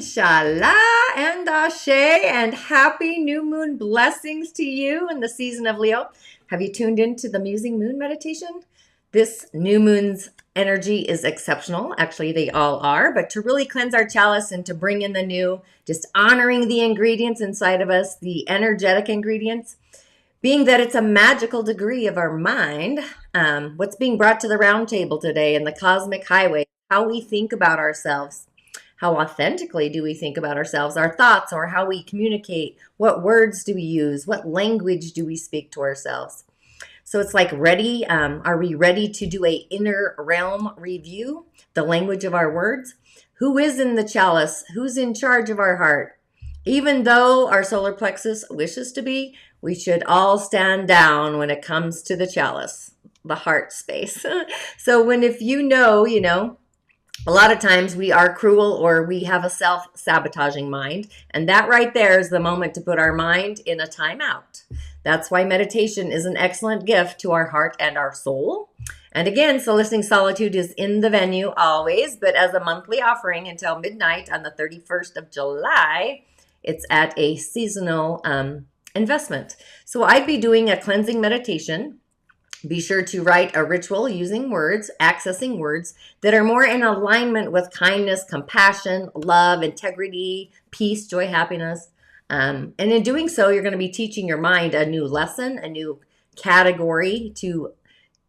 Inshallah and Ashe, and happy new moon blessings to you in the season of Leo. Have you tuned into the Musing Moon meditation? This new moon's energy is exceptional. Actually, they all are, but to really cleanse our chalice and to bring in the new, just honoring the ingredients inside of us, the energetic ingredients, being that it's a magical degree of our mind, what's being brought to the round table today in the cosmic highway, how we think about ourselves. How authentically do we think about ourselves, our thoughts, or how we communicate? What words do we use? What language do we speak to ourselves? So it's like ready. Are we ready to do a inner realm review? The language of our words? Who is in the chalice? Who's in charge of our heart? Even though our solar plexus wishes to be, we should all stand down when it comes to the chalice, the heart space. So if you know, a lot of times we are cruel or we have a self-sabotaging mind. And that right there is the moment to put our mind in a timeout. That's why meditation is an excellent gift to our heart and our soul. And again, Soliciting Solitude is in the venue always, but as a monthly offering until midnight on the 31st of July, it's at a seasonal investment. So I'd be doing a cleansing meditation. Be sure to write a ritual using words, accessing words that are more in alignment with kindness, compassion, love, integrity, peace, joy, happiness. And in doing so, you're going to be teaching your mind a new lesson, a new category to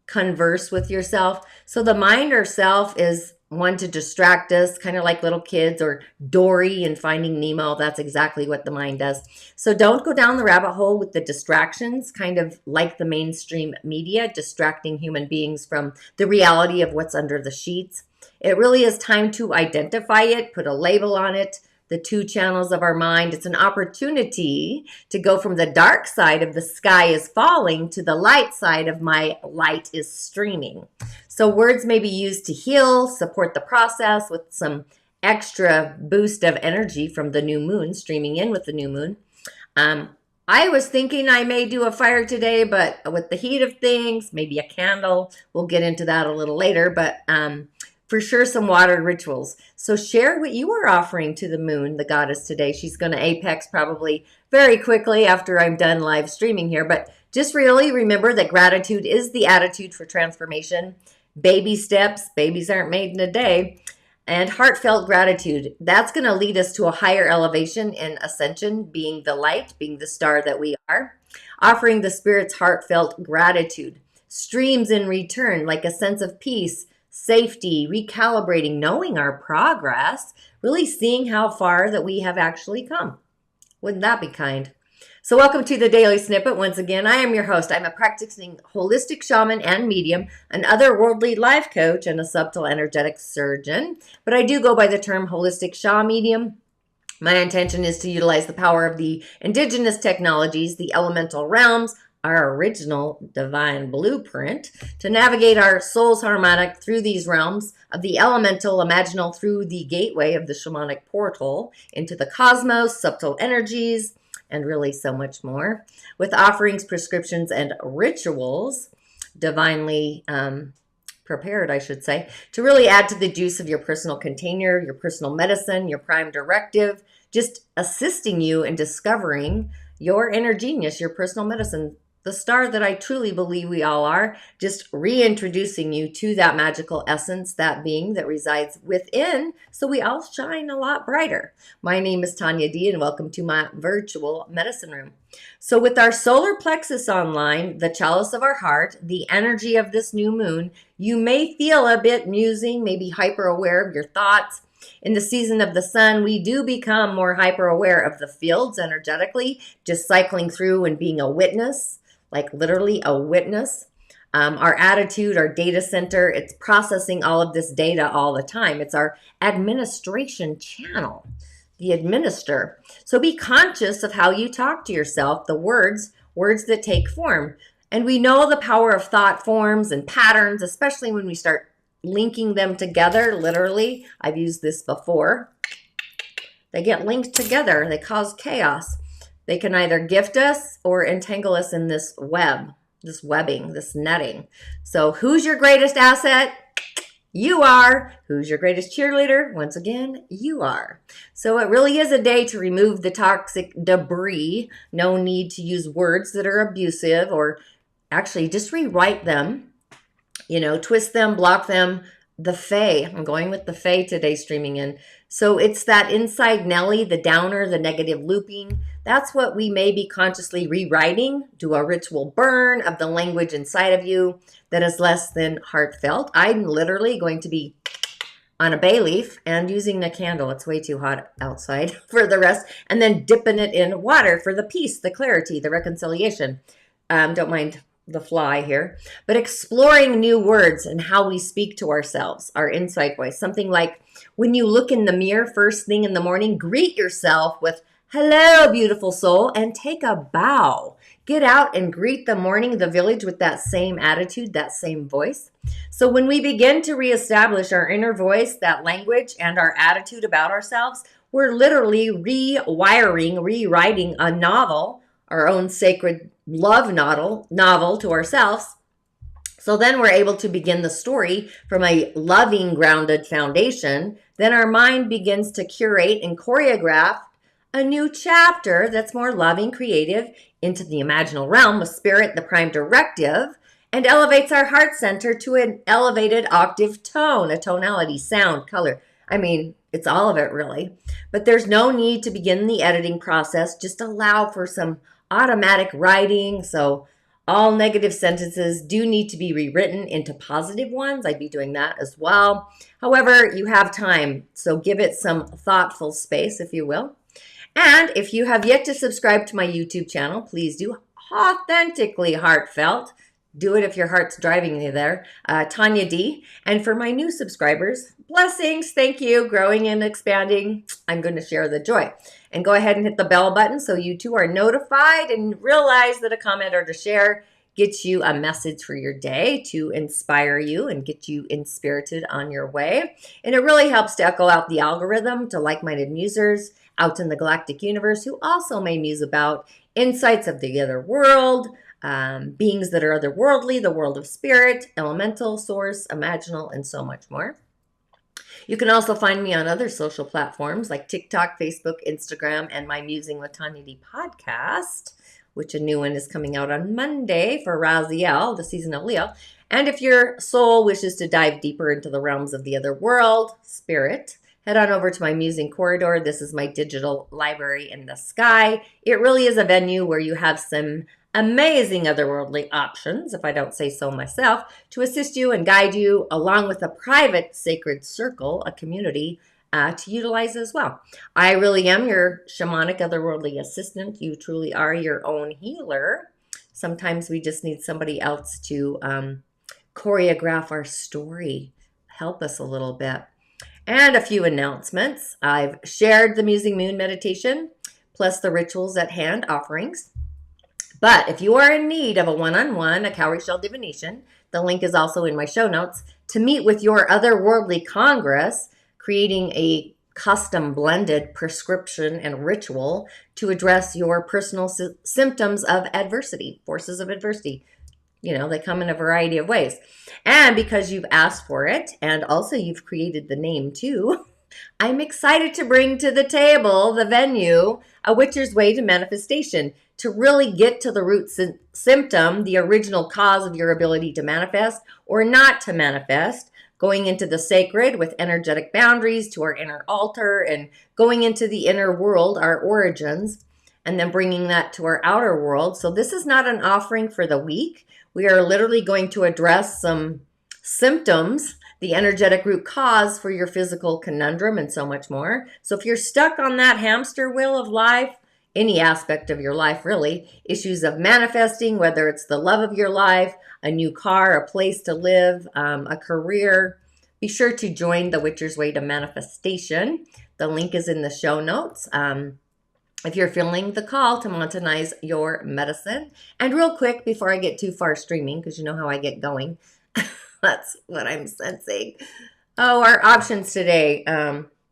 converse with yourself. So the mind or self is one to distract us, kind of like little kids or Dory in Finding Nemo. That's exactly what the mind does. So don't go down the rabbit hole with the distractions, kind of like the mainstream media, distracting human beings from the reality of what's under the sheets. It really is time to identify it, put a label on it, the two channels of our mind. It's an opportunity to go from the dark side of the sky is falling to the light side of my light is streaming. So words may be used to heal, support the process with some extra boost of energy from the new moon, streaming in with the new moon. I was thinking I may do a fire today, but with the heat of things, maybe a candle. We'll get into that a little later, but for sure some water rituals. So share what you are offering to the moon, the goddess, today. She's going to apex probably very quickly after I'm done live streaming here, but just really remember that gratitude is the attitude for transformation. Baby steps, babies aren't made in a day, and heartfelt gratitude. That's going to lead us to a higher elevation in ascension, being the light, being the star that we are. Offering the spirit's heartfelt gratitude. Streams in return, like a sense of peace, safety, recalibrating, knowing our progress, really seeing how far that we have actually come. Wouldn't that be kind? So welcome to the Daily Snippet. Once again, I am your host. I'm a practicing holistic shaman and medium, an otherworldly life coach, and a subtle energetic surgeon. But I do go by the term holistic Sha medium. My intention is to utilize the power of the indigenous technologies, the elemental realms, our original divine blueprint, to navigate our soul's harmonic through these realms of the elemental, imaginal, through the gateway of the shamanic portal into the cosmos, subtle energies, and really so much more, with offerings, prescriptions, and rituals, divinely prepared, I should say, to really add to the juice of your personal container, your personal medicine, your prime directive, just assisting you in discovering your inner genius, your personal medicine, the star that I truly believe we all are, just reintroducing you to that magical essence, that being that resides within, so we all shine a lot brighter. My name is Tanya D, and welcome to my virtual medicine room. So with our solar plexus online, the chalice of our heart, the energy of this new moon, you may feel a bit musing, maybe hyper aware of your thoughts. In the season of the sun, we do become more hyper aware of the fields energetically, just cycling through and being a witness, like literally a witness. Our attitude, our data center, it's processing all of this data all the time. It's our administration channel, the administer. So be conscious of how you talk to yourself, the words that take form. And we know the power of thought forms and patterns, especially when we start linking them together, literally. I've used this before. They get linked together. They cause chaos. They can either gift us or entangle us in this web, this webbing, this netting. So who's your greatest asset? You are. Who's your greatest cheerleader? Once again, you are. So it really is a day to remove the toxic debris. No need to use words that are abusive, or actually just rewrite them, twist them, block them. The Fae. I'm going with the Fae today, streaming in. So it's that inside Nelly, the downer, the negative looping. That's what we may be consciously rewriting. Do a ritual burn of the language inside of you that is less than heartfelt. I'm literally going to be on a bay leaf and using a candle. It's way too hot outside for the rest. And then dipping it in water for the peace, the clarity, the reconciliation. Don't mind the fly here, but exploring new words and how we speak to ourselves, our inside voice. Something like when you look in the mirror first thing in the morning, greet yourself with, "Hello, beautiful soul," and take a bow. Get out and greet the morning, the village with that same attitude, that same voice. So when we begin to reestablish our inner voice, that language, and our attitude about ourselves, we're literally rewiring, rewriting a novel, our own sacred love novel to ourselves. So then we're able to begin the story from a loving, grounded foundation. Then our mind begins to curate and choreograph a new chapter that's more loving, creative, into the imaginal realm with spirit, the prime directive, and elevates our heart center to an elevated octave tone, a tonality, sound, color. I mean, it's all of it really. But there's no need to begin the editing process. Just allow for some automatic writing. So all negative sentences do need to be rewritten into positive ones. I'd be doing that as well. However, you have time, so give it some thoughtful space, if you will. And if you have yet to subscribe to my YouTube channel, please do. Authentically heartfelt. Do it if your heart's driving you there. Tanya D. And for my new subscribers, blessings. Thank you. Growing and expanding. I'm going to share the joy. And go ahead and hit the bell button so you too are notified and realize that a comment or to share gets you a message for your day to inspire you and get you inspirited on your way. And it really helps to echo out the algorithm to like-minded musers out in the galactic universe who also may muse about insights of the other world, beings that are otherworldly, the world of spirit, elemental, source, imaginal, and so much more. You can also find me on other social platforms like TikTok, Facebook, Instagram, and my Musing with Tanya D podcast, which a new one is coming out on Monday for Raziel, the season of Leo. And if your soul wishes to dive deeper into the realms of the other world, spirit, head on over to my Musing Corridor. This is my digital library in the sky. It really is a venue where you have some amazing otherworldly options, if I don't say so myself, to assist you and guide you, along with a private sacred circle, a community to utilize as well. I really am your shamanic otherworldly assistant. You truly are your own healer. Sometimes we just need somebody else to choreograph our story, help us a little bit. And a few announcements. I've shared the Musing Moon meditation, plus the rituals at hand offerings. But if you are in need of a one-on-one, a cowrie shell divination, the link is also in my show notes, to meet with your otherworldly congress, creating a custom blended prescription and ritual to address your personal symptoms of adversity, forces of adversity. They come in a variety of ways. And because you've asked for it, and also you've created the name too, I'm excited to bring to the table, the venue, A Witcher's Way to Manifestation, to really get to the root symptom, the original cause of your ability to manifest or not to manifest, going into the sacred with energetic boundaries to our inner altar and going into the inner world, our origins, and then bringing that to our outer world. So this is not an offering for the week. We are literally going to address some symptoms, the energetic root cause for your physical conundrum, and so much more. So if you're stuck on that hamster wheel of life, any aspect of your life really, issues of manifesting, whether it's the love of your life, a new car, a place to live, a career, be sure to join the Witcher's Way to Manifestation. The link is in the show notes. If you're feeling the call to mountainize your medicine. And real quick, before I get too far streaming, because you know how I get going, that's what I'm sensing. Oh, our options today,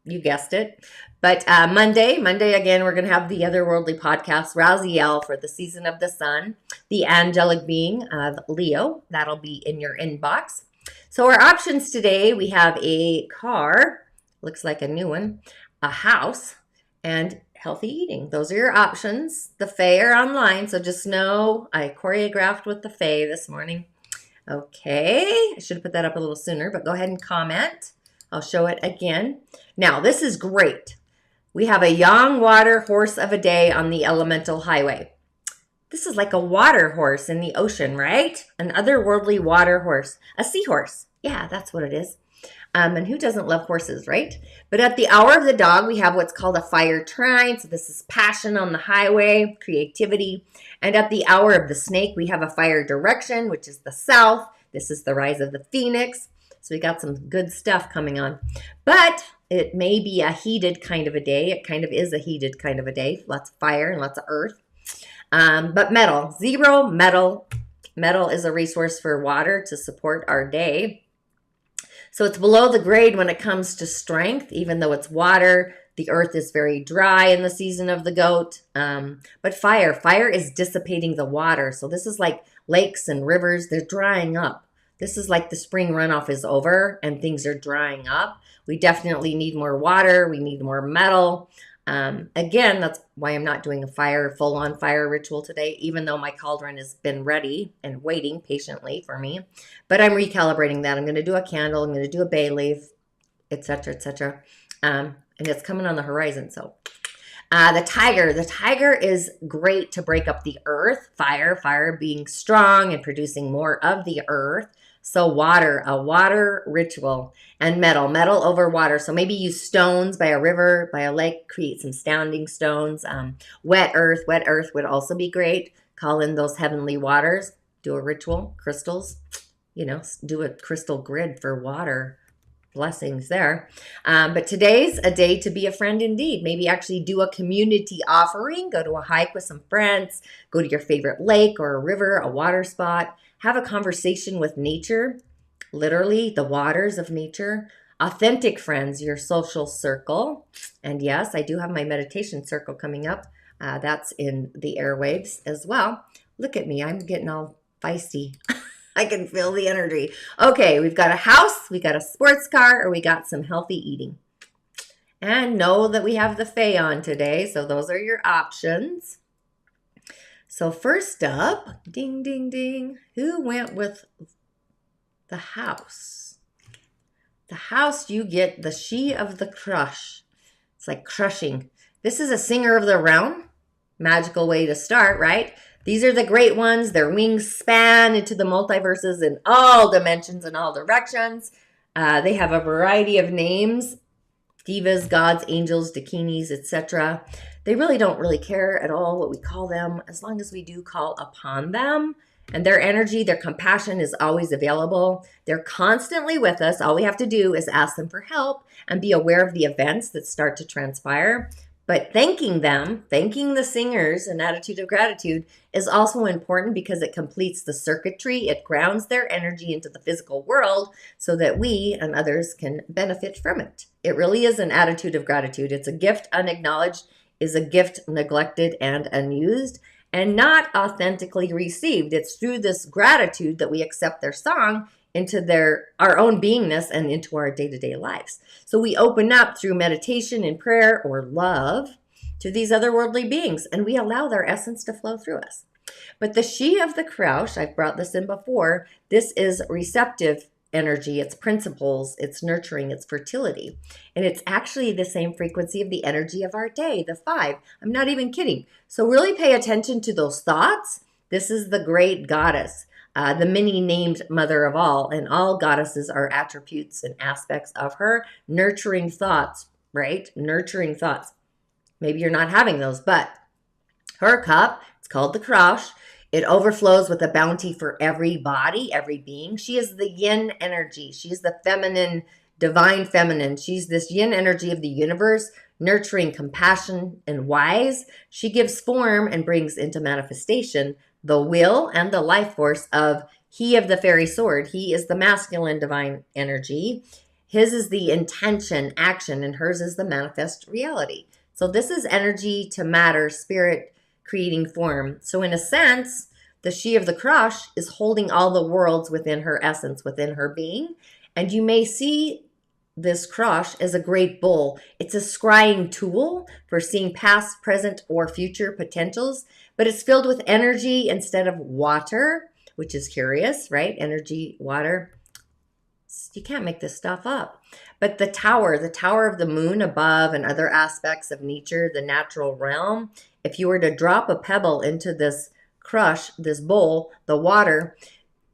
you guessed it. But Monday again, we're going to have the Otherworldly podcast, Raziel, for the season of the sun, the angelic being of Leo. That'll be in your inbox. So our options today, we have a car, looks like a new one, a house, and healthy eating. Those are your options. The Fae are online, so just know I choreographed with the Fae this morning. Okay, I should have put that up a little sooner, but go ahead and comment. I'll show it again. Now, this is great. We have a yang water horse of a day on the elemental highway. This is like a water horse in the ocean, right? An otherworldly water horse. A seahorse. Yeah, that's what it is. And who doesn't love horses, right? But at the hour of the dog, we have what's called a fire trine. So this is passion on the highway, creativity. And at the hour of the snake, we have a fire direction, which is the south. This is the rise of the phoenix. So we got some good stuff coming on. But it may be a heated kind of a day. It kind of is a heated kind of a day. Lots of fire and lots of earth. But metal, zero metal. Metal is a resource for water to support our day. So it's below the grade when it comes to strength, even though it's water. The earth is very dry in the season of the goat. But fire is dissipating the water. So this is like lakes and rivers, they're drying up. This is like the spring runoff is over and things are drying up. We definitely need more water. We need more metal. Again, that's why I'm not doing a full-on fire ritual today, even though my cauldron has been ready and waiting patiently for me. But I'm recalibrating that. I'm going to do a candle. I'm going to do a bay leaf, etc., etc. And it's coming on the horizon. So the tiger is great to break up the earth. Fire being strong and producing more of the earth. So a water ritual, and metal over water. So maybe use stones by a river, by a lake, create some standing stones. Wet earth would also be great. Call in those heavenly waters, do a ritual, crystals, do a crystal grid for water. Blessings there. But today's a day to be a friend indeed. Maybe actually do a community offering, go to a hike with some friends, go to your favorite lake or a river, a water spot. Have a conversation with nature, literally the waters of nature. Authentic friends, your social circle. And yes, I do have my meditation circle coming up. That's in the airwaves as well. Look at me, I'm getting all feisty. I can feel the energy. Okay, we've got a house, we got a sports car, or we got some healthy eating. And know that we have the Fae on today, so those are your options. So first up, ding, ding, ding, who went with the house? The house, you get the she of the crush. It's like crushing. This is a singer of the realm. Magical way to start, right? These are the great ones. Their wings span into the multiverses in all dimensions and all directions. They have a variety of names. Divas, gods, angels, dakinis, etc. They really don't really care at all what we call them, as long as we do call upon them. And their energy, their compassion is always available. They're constantly with us. All we have to do is ask them for help and be aware of the events that start to transpire. But thanking them, thanking the singers, an attitude of gratitude is also important because it completes the circuitry. It grounds their energy into the physical world so that we and others can benefit from it. It really is an attitude of gratitude. It's a gift unacknowledged, is a gift neglected and unused, and not authentically received. It's through this gratitude that we accept their song into our own beingness and into our day-to-day lives. So we open up through meditation and prayer or love to these otherworldly beings, and we allow their essence to flow through us. But the she of the crouch, I've brought this in before, this is receptive energy, it's principles, it's nurturing, it's fertility. And it's actually the same frequency of the energy of our day, the 5. I'm not even kidding. So really pay attention to those thoughts. This is the great goddess, the many named mother of all, and all goddesses are attributes and aspects of her. Nurturing thoughts, right? Nurturing thoughts. Maybe you're not having those, but her cup, it's called the crouch. It overflows with a bounty for every body, every being. She is the yin energy. She's the feminine, divine feminine. She's this yin energy of the universe, nurturing, compassion, and wise. She gives form and brings into manifestation the will and the life force of he of the fairy sword. He is the masculine divine energy. His is the intention, action, and hers is the manifest reality. So this is energy to matter, spirit creating form. So in a sense, The she of the crush is holding all the worlds within her essence, within her being. And you may see this crush as a great bull. It's a scrying tool for seeing past, present, or future potentials, but it's filled with energy instead of water, which is curious, right? Energy, water. You can't make this stuff up. But the tower of the moon above, and other aspects of nature, the natural realm, if you were to drop a pebble into this crush, this bowl, the water,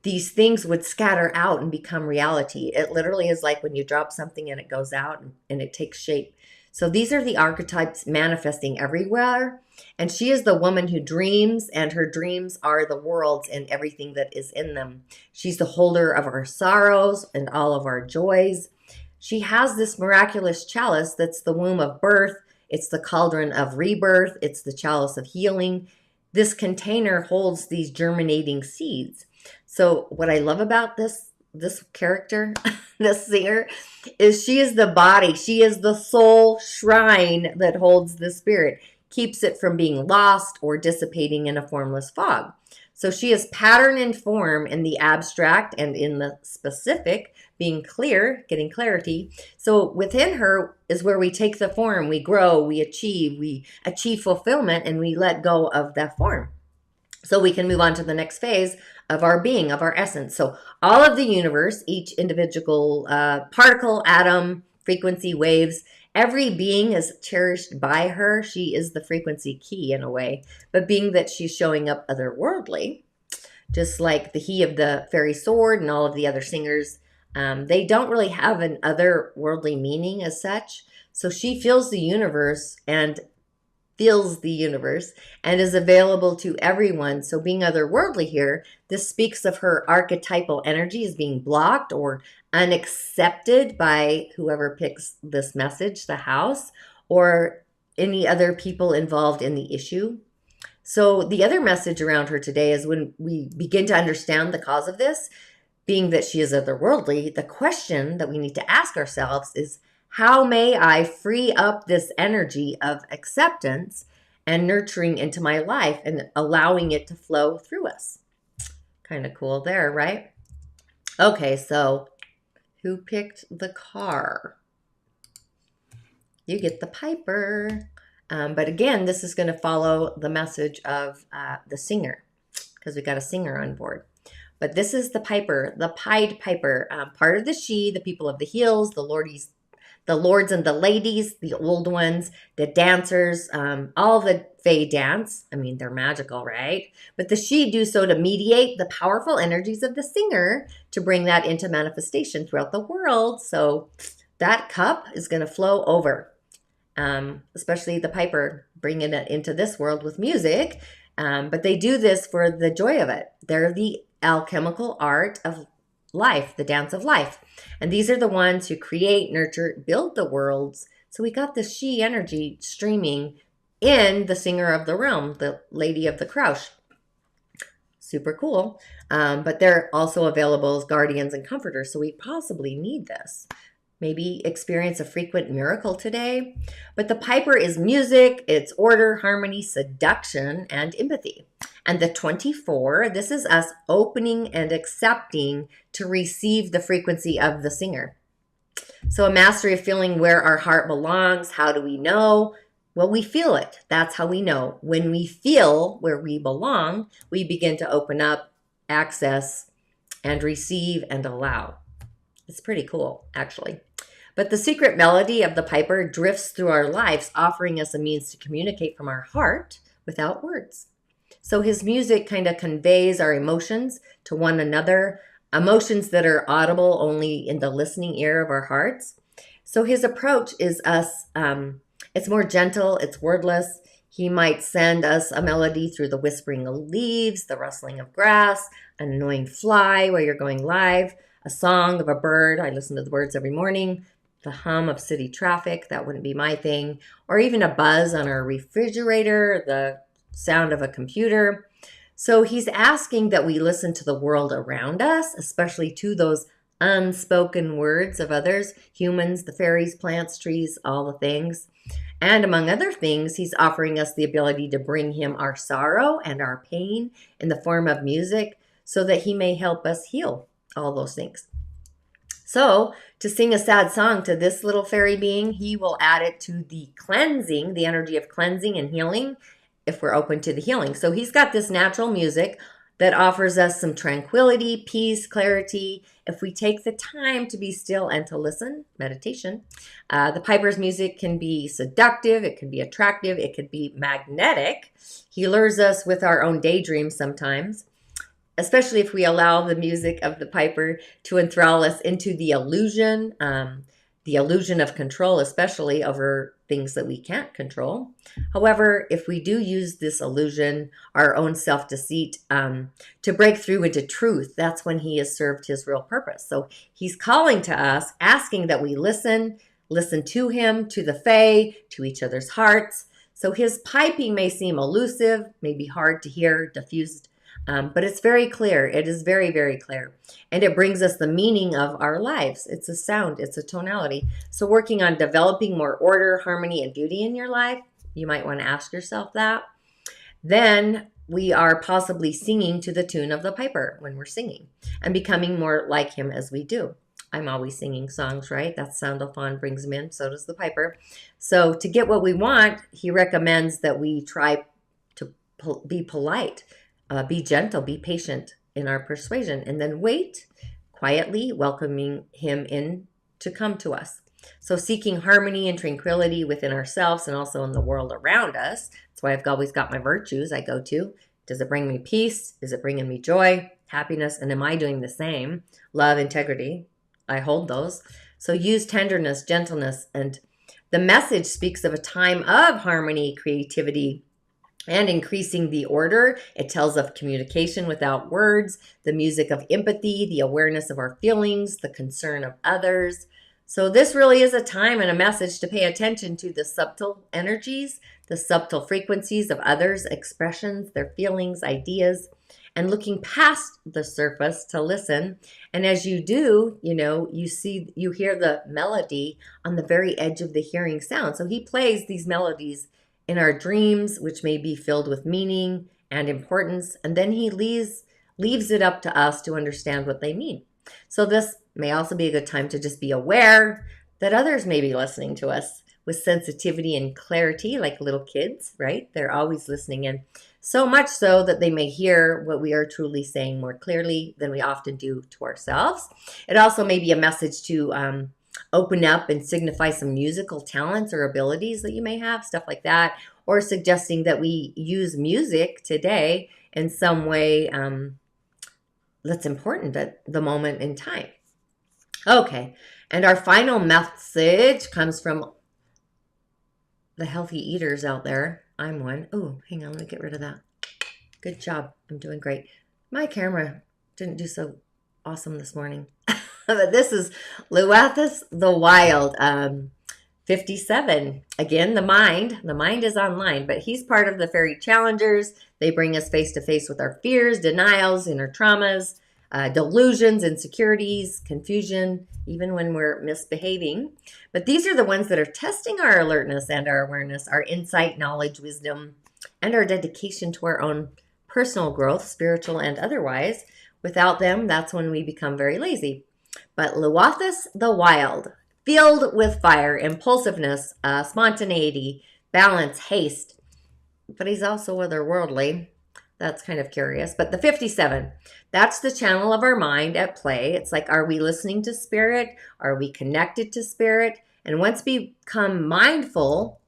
these things would scatter out and become reality. It literally is like when you drop something and it goes out and it takes shape. So these are the archetypes manifesting everywhere. And she is the woman who dreams, and her dreams are the worlds and everything that is in them. She's the holder of our sorrows and all of our joys. She has this miraculous chalice that's the womb of birth. It's the cauldron of rebirth. It's the chalice of healing. This container holds these germinating seeds. So what I love about this character, this singer, is she is the body. She is the soul shrine that holds the spirit, keeps it from being lost or dissipating in a formless fog. So she is pattern and form in the abstract and in the specific, being clear, getting clarity. So within her is where we take the form, we grow, we achieve fulfillment, and we let go of that form. So we can move on to the next phase of our being, of our essence. So all of the universe, each individual particle, atom, frequency, waves, every being is cherished by her. She is the frequency key in a way. But being that she's showing up otherworldly, just like the he of the fairy sword and all of the other singers, they don't really have an otherworldly meaning as such. So she feels the universe and is available to everyone. So being otherworldly here, this speaks of her archetypal energy as being blocked or unaccepted by whoever picks this message, the house, or any other people involved in the issue. So the other message around her today is, when we begin to understand the cause of this, being that she is otherworldly, the question that we need to ask ourselves is, how may I free up this energy of acceptance and nurturing into my life and allowing it to flow through us? Kind of cool there, right? Okay, so who picked the car? You get the piper. But again, this is going to follow the message of the singer, because we got a singer on board. But this is the piper, the Pied Piper, part of the she, the people of the hills, the lords and the ladies, the old ones, the dancers, all the fae dance. I mean, they're magical, right? But the she do so to mediate the powerful energies of the singer, to bring that into manifestation throughout the world. So that cup is going to flow over, especially the piper, bringing it into this world with music. But they do this for the joy of it. They're the alchemical art of life, the dance of life. And these are the ones who create, nurture, build the worlds. So we got the she energy streaming in the singer of the realm, the lady of the crush. Super cool. But they're also available as guardians and comforters. So we possibly need this. Maybe experience a frequent miracle today. But the piper is music, it's order, harmony, seduction, and empathy. And the 24, this is us opening and accepting to receive the frequency of the singer. So a mastery of feeling where our heart belongs. How do we know? Well, we feel it. That's how we know. When we feel where we belong, we begin to open up, access, and receive and allow. It's pretty cool, actually. But the secret melody of the piper drifts through our lives, offering us a means to communicate from our heart without words. So his music kind of conveys our emotions to one another, emotions that are audible only in the listening ear of our hearts. So his approach is us, it's more gentle, it's wordless. He might send us a melody through the whispering of leaves, the rustling of grass, an annoying fly while you're going live, a song of a bird. I listen to the birds every morning. The hum of city traffic, that wouldn't be my thing. Or even a buzz on our refrigerator, the sound of a computer. So he's asking that we listen to the world around us, especially to those unspoken words of others, humans, the fairies, plants, trees, all the things. And among other things, he's offering us the ability to bring him our sorrow and our pain in the form of music so that he may help us heal all those things. So, to sing a sad song to this little fairy being, he will add it to the cleansing, the energy of cleansing and healing, if we're open to the healing. So, he's got this natural music that offers us some tranquility, peace, clarity, if we take the time to be still and to listen, meditation. The piper's music can be seductive, it can be attractive, it could be magnetic. He lures us with our own daydreams sometimes, especially if we allow the music of the piper to enthrall us into the illusion of control, especially over things that we can't control. However, if we do use this illusion, our own self-deceit, to break through into truth, that's when he has served his real purpose. So he's calling to us, asking that we listen to him, to the fae, to each other's hearts. So his piping may seem elusive, may be hard to hear, diffused, but it's very clear. It is very, very clear. And it brings us the meaning of our lives. It's a sound. It's a tonality. So working on developing more order, harmony, and beauty in your life, you might want to ask yourself that. Then we are possibly singing to the tune of the piper when we're singing and becoming more like him as we do. I'm always singing songs, right? That's Soundophone brings him in. So does the piper. So to get what we want, he recommends that we try to be polite. Be gentle, be patient in our persuasion, and then wait quietly, welcoming him in to come to us. So seeking harmony and tranquility within ourselves and also in the world around us. That's why I've always got my virtues I go to. Does it bring me peace? Is it bringing me joy, happiness? And am I doing the same? Love, integrity. I hold those. So use tenderness, gentleness, and the message speaks of a time of harmony, creativity, and increasing the order. It tells of communication without words, the music of empathy, the awareness of our feelings, the concern of others. So this really is a time and a message to pay attention to the subtle energies, the subtle frequencies of others' expressions, their feelings, ideas, and looking past the surface to listen. And as you do, you hear the melody on the very edge of the hearing sound. So he plays these melodies in our dreams, which may be filled with meaning and importance, and then he leaves it up to us to understand what they mean. So this may also be a good time to just be aware that others may be listening to us with sensitivity and clarity, like little kids, right? They're always listening in, so much so that they may hear what we are truly saying more clearly than we often do to ourselves. It also may be a message to open up and signify some musical talents or abilities that you may have, stuff like that, or suggesting that we use music today in some way that's important at the moment in time. Okay, and our final message comes from the healthy eaters out there. I'm one. Oh, hang on, let me get rid of that. Good job. I'm doing great. My camera didn't do so awesome this morning. But this is Luathus the Wild, 57. Again, the mind. The mind is online, but he's part of the fairy challengers. They bring us face to face with our fears, denials, inner traumas, delusions, insecurities, confusion, even when we're misbehaving. But these are the ones that are testing our alertness and our awareness, our insight, knowledge, wisdom, and our dedication to our own personal growth, spiritual and otherwise. Without them, that's when we become very lazy. But Luathus the Wild, filled with fire, impulsiveness, spontaneity, balance, haste. But he's also otherworldly. That's kind of curious. But the 57, that's the channel of our mind at play. It's like, are we listening to spirit? Are we connected to spirit? And once we become mindful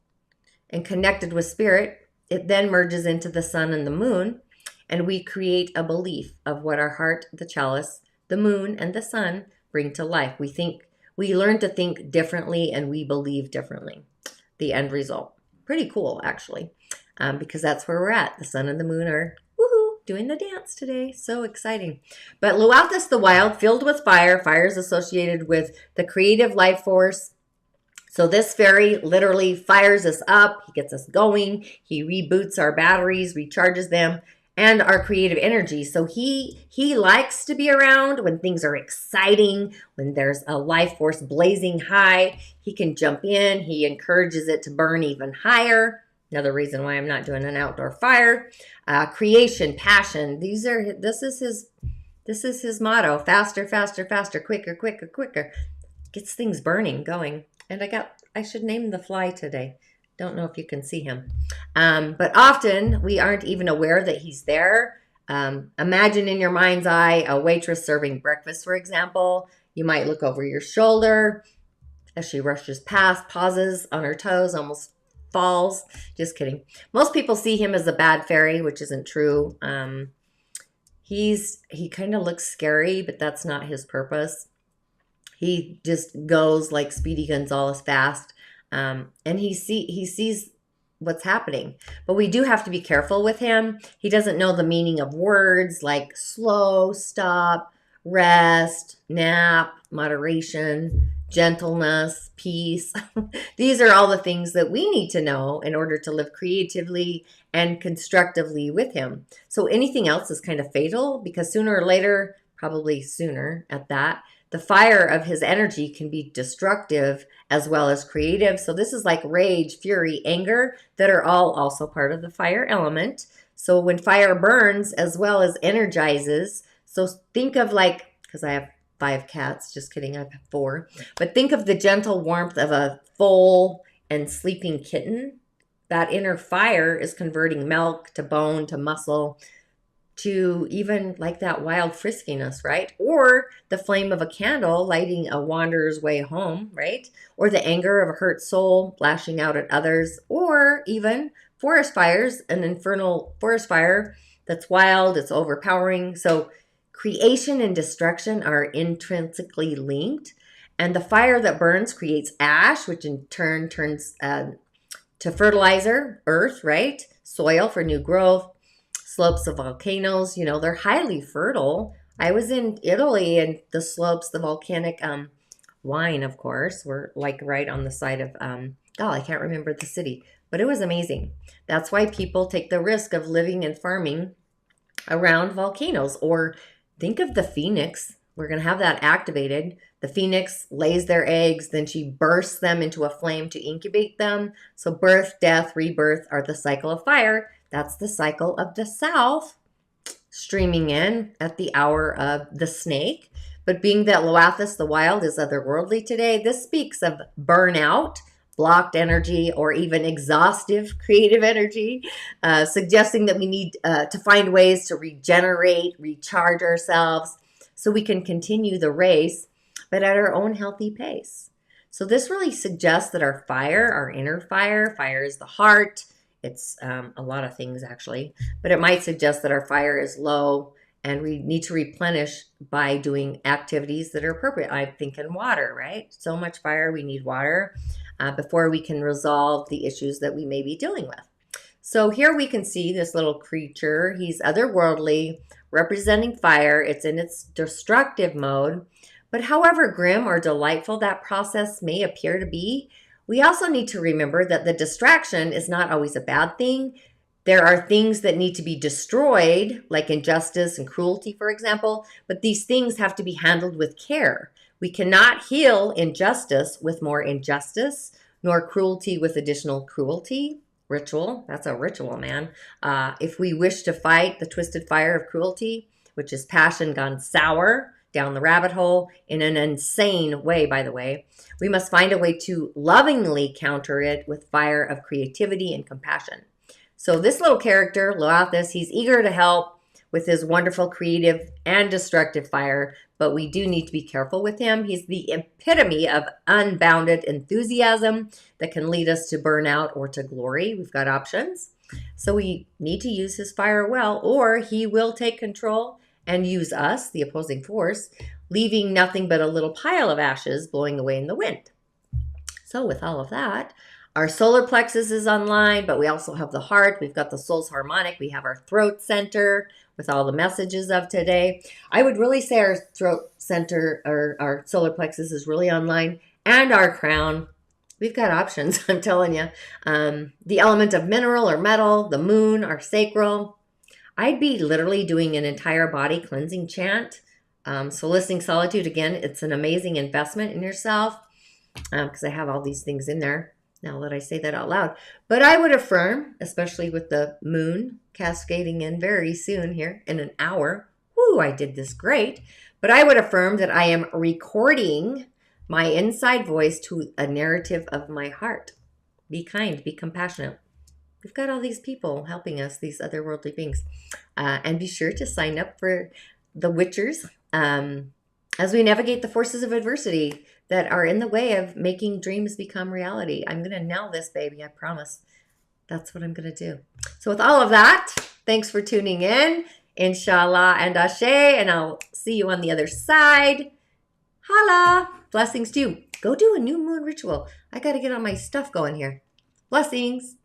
and connected with spirit, it then merges into the sun and the moon. And we create a belief of what our heart, the chalice, the moon, and the sun bring to life. We learn to think differently and we believe differently. The end result. Pretty cool, actually, because that's where we're at. The sun and the moon are doing the dance today. So exciting. But Luathus the Wild, filled with fire. Fire is associated with the creative life force. So this fairy literally fires us up. He gets us going. He reboots our batteries, recharges them, and our creative energy. So he likes to be around when things are exciting, when there's a life force blazing high. He can jump in. He encourages it to burn even higher. Another reason why I'm not doing an outdoor fire. Creation, passion. This is his motto. Faster, faster, faster, quicker, quicker, quicker. Gets things burning, going. And I should name the fly today. Don't know if you can see him. But often we aren't even aware that he's there. Imagine in your mind's eye a waitress serving breakfast, for example. You might look over your shoulder as she rushes past, pauses on her toes, almost falls. Just kidding. Most people see him as a bad fairy, which isn't true. He kind of looks scary, but that's not his purpose. He just goes like Speedy Gonzales fast. And he sees what's happening. But we do have to be careful with him. He doesn't know the meaning of words like slow, stop, rest, nap, moderation, gentleness, peace. These are all the things that we need to know in order to live creatively and constructively with him. So anything else is kind of fatal, because sooner or later, probably sooner at that, the fire of his energy can be destructive as well as creative. So this is like rage, fury, anger that are all also part of the fire element. So when fire burns as well as energizes, so think of like, because I have 5 cats, just kidding, I have 4. But think of the gentle warmth of a full and sleeping kitten. That inner fire is converting milk to bone to muscle, to even like that wild friskiness, right? Or the flame of a candle lighting a wanderer's way home, right? Or the anger of a hurt soul lashing out at others, or even forest fires, an infernal forest fire that's wild, it's overpowering. So creation and destruction are intrinsically linked. And the fire that burns creates ash, which in turn turns to fertilizer, earth, right? Soil for new growth. Slopes of volcanoes, they're highly fertile. I was in Italy, and the slopes, the volcanic wine, of course, were like right on the side of, I can't remember the city, but it was amazing. That's why people take the risk of living and farming around volcanoes. Or think of the phoenix. We're going to have that activated. The phoenix lays their eggs, then she bursts them into a flame to incubate them. So birth, death, rebirth are the cycle of fire. That's the cycle of the south streaming in at the hour of the snake. But being that Loathus the wild is otherworldly today, this speaks of burnout, blocked energy, or even exhaustive creative energy, suggesting that we need to find ways to regenerate, recharge ourselves so we can continue the race, but at our own healthy pace. So this really suggests that our fire, our inner fire is the heart. It's a lot of things actually, but it might suggest that our fire is low and we need to replenish by doing activities that are appropriate. I'm thinking water, right? So much fire, we need water before we can resolve the issues that we may be dealing with. So here we can see this little creature. He's otherworldly, representing fire. It's in its destructive mode. But however grim or delightful that process may appear to be, we also need to remember that the distraction is not always a bad thing. There are things that need to be destroyed, like injustice and cruelty, for example, but these things have to be handled with care. We cannot heal injustice with more injustice, nor cruelty with additional cruelty. Ritual, that's a ritual, man. If we wish to fight the twisted fire of cruelty, which is passion gone sour, down the rabbit hole in an insane way, by the way, we must find a way to lovingly counter it with fire of creativity and compassion. So this little character, Loathus, he's eager to help with his wonderful creative and destructive fire, but we do need to be careful with him. He's the epitome of unbounded enthusiasm that can lead us to burnout or to glory. We've got options. So we need to use his fire well, or he will take control and use us, the opposing force, leaving nothing but a little pile of ashes blowing away in the wind. So with all of that, our solar plexus is online, but we also have the heart. We've got the soul's harmonic. We have our throat center with all the messages of today. I would really say our throat center or our solar plexus is really online, and our crown. We've got options, I'm telling you. The element of mineral or metal, the moon, our sacral, I'd be literally doing an entire body cleansing chant. Soliciting Solitude, again, it's an amazing investment in yourself because I have all these things in there now that I say that out loud. But I would affirm, especially with the moon cascading in very soon here in an hour. Whoo, I did this great. But I would affirm that I am recording my inside voice to a narrative of my heart. Be kind, be compassionate. We've got all these people helping us, these otherworldly beings. And be sure to sign up for the Witchers as we navigate the forces of adversity that are in the way of making dreams become reality. I'm going to nail this, baby. I promise. That's what I'm going to do. So with all of that, thanks for tuning in. Inshallah and Ashe. And I'll see you on the other side. Holla. Blessings to you. Go do a new moon ritual. I got to get all my stuff going here. Blessings.